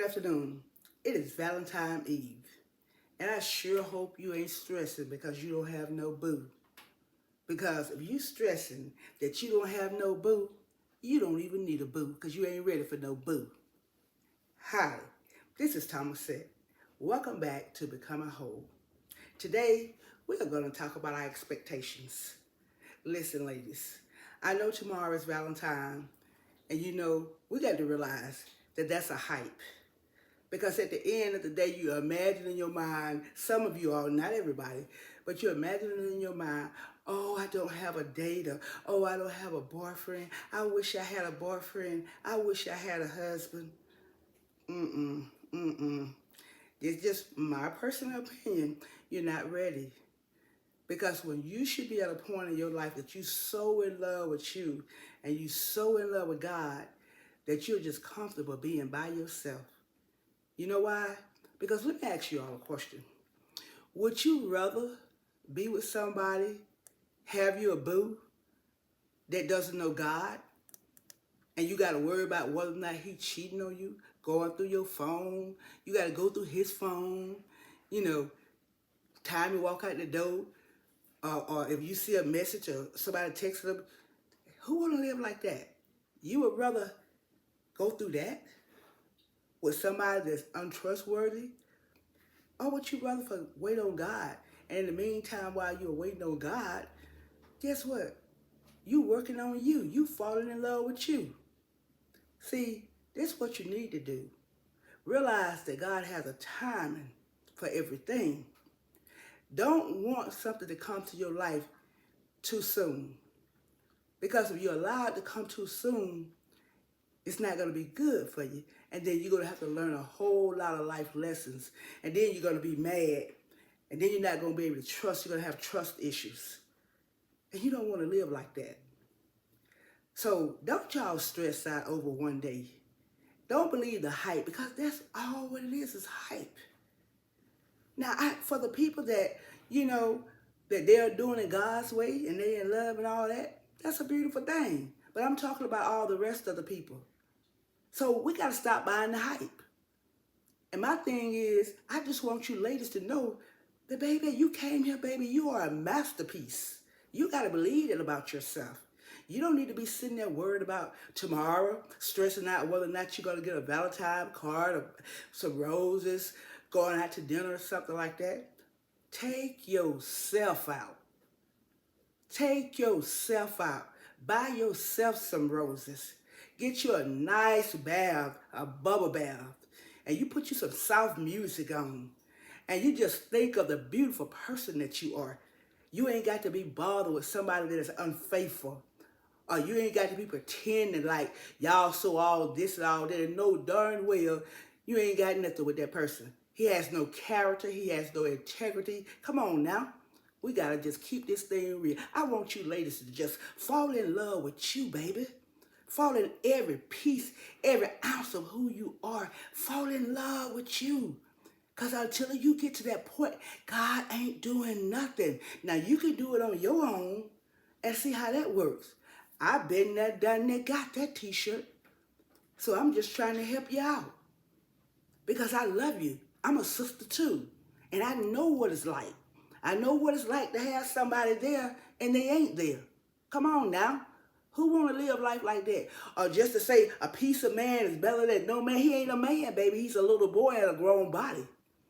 afternoon. It is Valentine Eve, and I sure hope you ain't stressing because you don't have no boo. Because if you stressing that you don't have no boo, you don't even need a boo because you ain't ready for no boo. Hi, this is Thomas said. Welcome back to Becoming Whole. Today, we are going to talk about our expectations. Listen, ladies, I know tomorrow is Valentine, and we got to realize that that's a hype. Because at the end of the day, you imagine in your mind, some of you all, not everybody, but you imagine in your mind, oh, I don't have a date, or oh, I don't have a boyfriend. I wish I had a boyfriend. I wish I had a husband. Mm-mm. It's just my personal opinion. You're not ready. Because when you should be at a point in your life that you're so in love with you and you're so in love with God that you're just comfortable being by yourself. You know why? Because let me ask you all a question. Would you rather be with somebody, have you a boo that doesn't know God, and you got to worry about whether or not he cheating on you, going through your phone, you got to go through his phone, time you walk out the door, or if you see a message or somebody texting them, who want to live like that? You would rather go through that with somebody that's untrustworthy? Or would you rather wait on God? And in the meantime, while you're waiting on God, guess what? You working on you. You falling in love with you. See, this is what you need to do. Realize that God has a timing for everything. Don't want something to come to your life too soon. Because if you allow it to come too soon, it's not going to be good for you. And then you're going to have to learn a whole lot of life lessons. And then you're going to be mad. And then you're not going to be able to trust. You're going to have trust issues. And you don't want to live like that. So don't y'all stress out over one day. Don't believe the hype, because that's all what it is hype. Now, for the people that, that they're doing it God's way and they're in love and all that, that's a beautiful thing. But I'm talking about all the rest of the people. So we got to stop buying the hype. And my thing is, I just want you ladies to know that, baby, you came here, baby, you are a masterpiece. You got to believe it about yourself. You don't need to be sitting there worried about tomorrow, stressing out whether or not you're going to get a Valentine card or some roses, going out to dinner or something like that. Take yourself out. Take yourself out. Buy yourself some roses. Get you a nice bath, a bubble bath, and you put you some soft music on, and you just think of the beautiful person that you are. You ain't got to be bothered with somebody that is unfaithful. Or you ain't got to be pretending like y'all so all this and all that, and know darn well you ain't got nothing with that person. He has no character. He has no integrity. Come on now. We got to just keep this thing real. I want you ladies to just fall in love with you, baby. Fall in every piece, every ounce of who you are. Fall in love with you. Because until you get to that point, God ain't doing nothing. Now, you can do it on your own and see how that works. I've been there, done that, got that t-shirt. So I'm just trying to help you out. Because I love you. I'm a sister too. And I know what it's like. I know what it's like to have somebody there and they ain't there. Come on now. Who want to live life like that? Or just to say a piece of man is better than no man. He ain't a man, baby. He's a little boy in a grown body.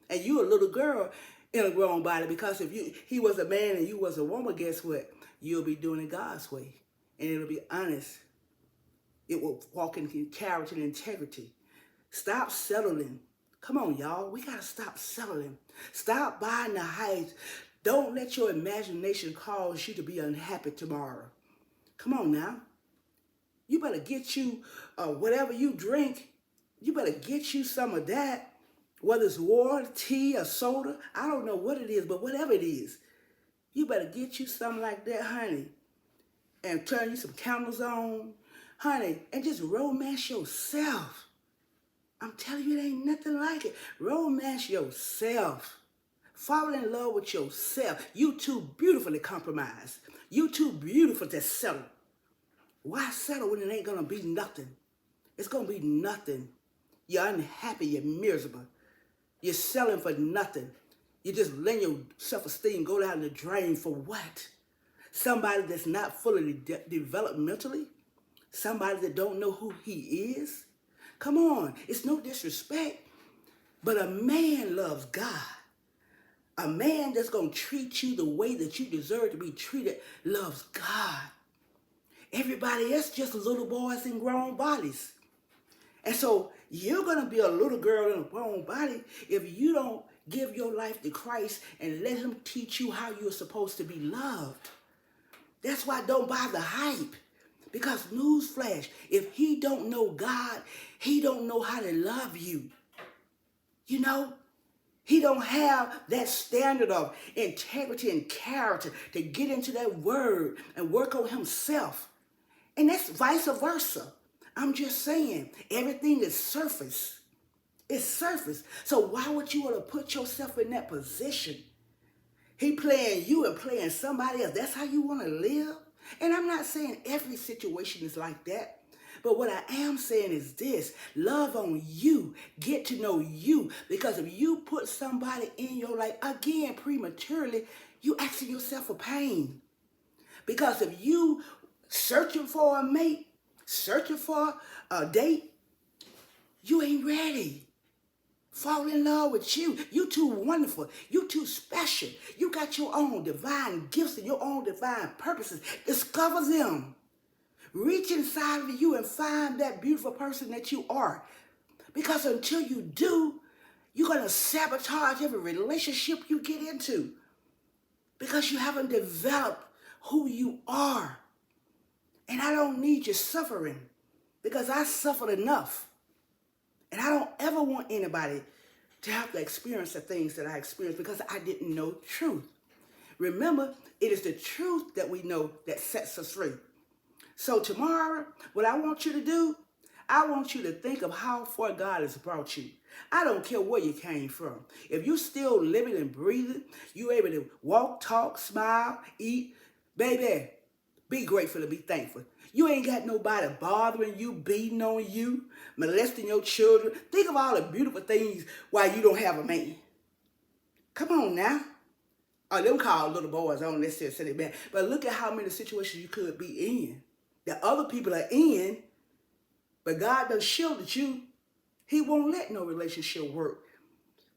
And you a little girl in a grown body. Because if he was a man and you was a woman, guess what? You'll be doing it God's way. And it'll be honest. It will walk in character and integrity. Stop settling. Come on, y'all. We got to stop settling. Stop buying the hype. Don't let your imagination cause you to be unhappy tomorrow. Come on now. You better get you whatever you drink. You better get you some of that. Whether it's water, tea, or soda. I don't know what it is, but whatever it is. You better get you something like that, honey. And turn you some candles on. Honey, and just romance yourself. I'm telling you, it ain't nothing like it. Romance yourself. Fall in love with yourself. You too beautiful to compromise. You too beautiful to settle. Why settle when it ain't going to be nothing? It's going to be nothing. You're unhappy. You're miserable. You're selling for nothing. You just letting your self-esteem go down the drain for what? Somebody that's not fully developed mentally? Somebody that don't know who he is? Come on, it's no disrespect, but a man loves God. A man that's going to treat you the way that you deserve to be treated loves God. Everybody else just little boys in grown bodies. And so you're going to be a little girl in a grown body if you don't give your life to Christ and let him teach you how you're supposed to be loved. That's why don't buy the hype. Because newsflash, if he don't know God, he don't know how to love you. You know? He don't have that standard of integrity and character to get into that word and work on himself. And that's vice versa. I'm just saying, everything is surface. It's surface. So why would you want to put yourself in that position? He playing you and playing somebody else. That's how you want to live? And I'm not saying every situation is like that. But what I am saying is this: love on you, get to know you. Because if you put somebody in your life, again, prematurely, you asking yourself for pain. Because if you searching for a mate, searching for a date, you ain't ready. Fall in love with you. You too wonderful. You too special. You got your own divine gifts and your own divine purposes. Discover them. Reach inside of you and find that beautiful person that you are. Because until you do, you're going to sabotage every relationship you get into. Because you haven't developed who you are. And I don't need your suffering. Because I suffered enough. And I don't ever want anybody to have to experience the things that I experienced because I didn't know truth. Remember, it is the truth that we know that sets us free. So tomorrow, what I want you to do, I want you to think of how far God has brought you. I don't care where you came from. If you're still living and breathing, you're able to walk, talk, smile, eat, baby, be grateful and be thankful. You ain't got nobody bothering you, beating on you, molesting your children. Think of all the beautiful things why you don't have a man. Come on now. Oh, them call little boys, I don't necessarily say that bad. But look at how many situations you could be in that other people are in, but God done shielded you. He won't let no relationship work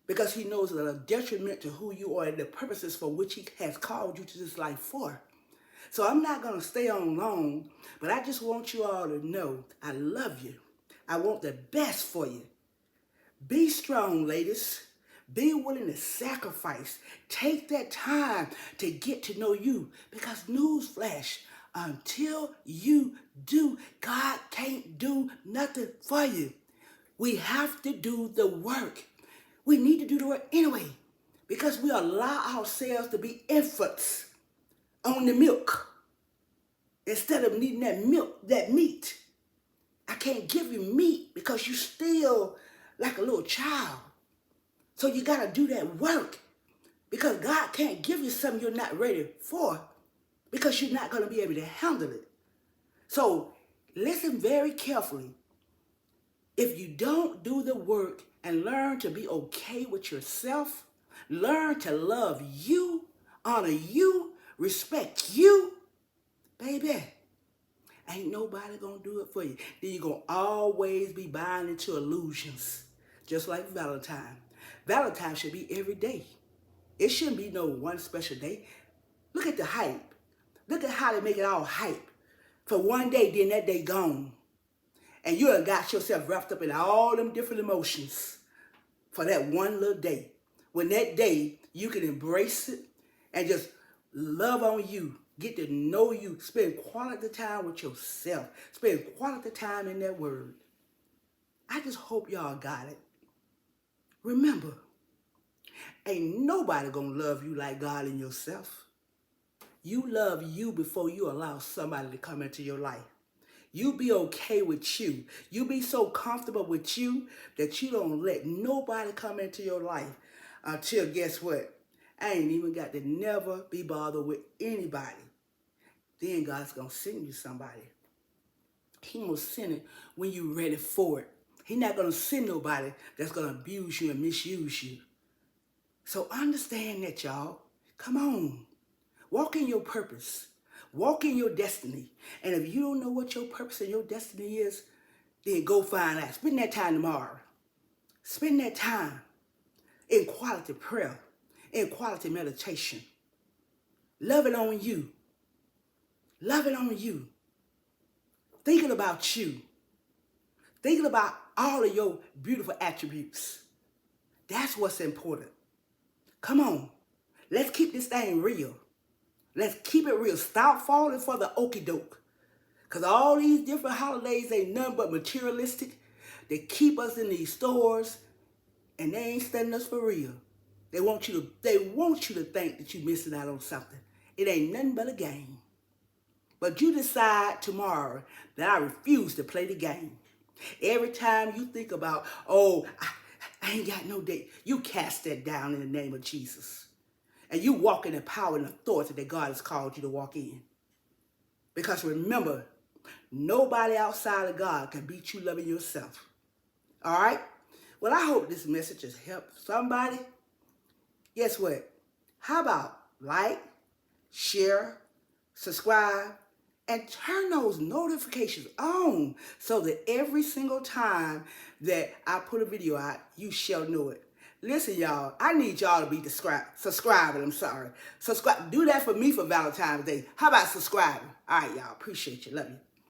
because he knows it's a detriment to who you are and the purposes for which he has called you to this life for. So I'm not going to stay on long, but I just want you all to know I love you. I want the best for you. Be strong, ladies. Be willing to sacrifice. Take that time to get to know you. Because newsflash, until you do, God can't do nothing for you. We have to do the work. We need to do the work anyway. Because we allow ourselves to be infants on the milk instead of needing that milk, that meat. I can't give you meat because you still like a little child. So you got to do that work because God can't give you something you're not ready for because you're not going to be able to handle it. So listen very carefully. If you don't do the work and learn to be okay with yourself, learn to love you, honor you, respect you, baby, ain't nobody going to do it for you. Then you're going to always be buying into illusions, just like Valentine. Valentine should be every day. It shouldn't be no one special day. Look at the hype. Look at how they make it all hype. For one day, then that day gone. And you done got yourself wrapped up in all them different emotions for that one little day. When that day, you can embrace it and just love on you. Get to know you. Spend quality time with yourself. Spend quality time in that word. I just hope y'all got it. Remember, ain't nobody gonna love you like God and yourself. You love you before you allow somebody to come into your life. You be okay with you. You be so comfortable with you that you don't let nobody come into your life until, guess what? I ain't even got to never be bothered with anybody. Then God's gonna send you somebody. He gonna send it when you're ready for it. He's not going to send nobody that's going to abuse you and misuse you. So understand that, y'all. Come on. Walk in your purpose. Walk in your destiny. And if you don't know what your purpose and your destiny is, then go find out. Spend that time tomorrow. Spend that time in quality prayer, in quality meditation. Love it on you. Love it on you. Thinking about you. Thinking about all of your beautiful attributes. That's what's important. Come on. Let's keep this thing real. Let's keep it real. Stop falling for the okie doke. Because all these different holidays ain't nothing but materialistic. They keep us in these stores and they ain't studying us for real. They want you to think that you're missing out on something. It ain't nothing but a game. But you decide tomorrow that I refuse to play the game. Every time you think about, oh, I ain't got no date, you cast that down in the name of Jesus. And you walk in the power and authority that God has called you to walk in. Because remember, nobody outside of God can beat you loving yourself. All right? Well, I hope this message has helped somebody. Guess what? How about like, share, subscribe, and turn those notifications on so that every single time that I put a video out, you shall know it. Listen, y'all, I need y'all to be subscribing. Subscribe. Do that for me for Valentine's Day. How about subscribing? All right, y'all. Appreciate you. Love you.